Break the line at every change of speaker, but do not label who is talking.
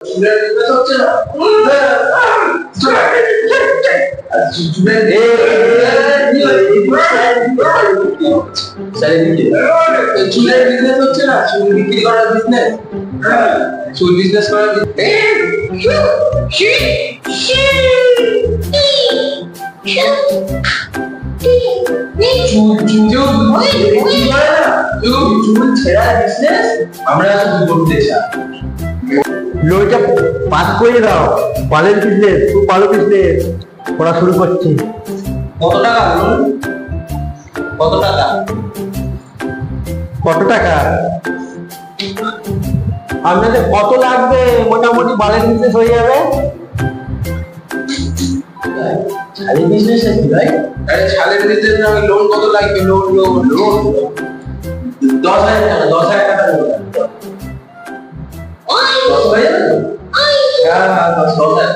চুলের বিজনেস হচ্ছে না চুলের বিজনেস হচ্ছে না, চুল বিক্রি করার বিজনেস। চুল বিজনেস করার চুল ছেঁড়া বিজনেস আমরা শুরু করতে চাই।
লোকটা পাস করে দাও, পালের বিজনেস, তুই পালো বিজনেস করা শুরু করছি।
কত টাকা লোন? কত টাকা?
কত টাকা আপনাদের কত লাগবে? মোটামুটি বালের বিজনেস হয়ে যাবে।
ছালের বিজনেস আছে ভাই? আরে ছালের বিজনেস না, লোন কত লাগবে? লোন লোন লোন 10,000 টাকা, 10,000 টাকা লোন। 10,000? হ্যাঁ 10,000।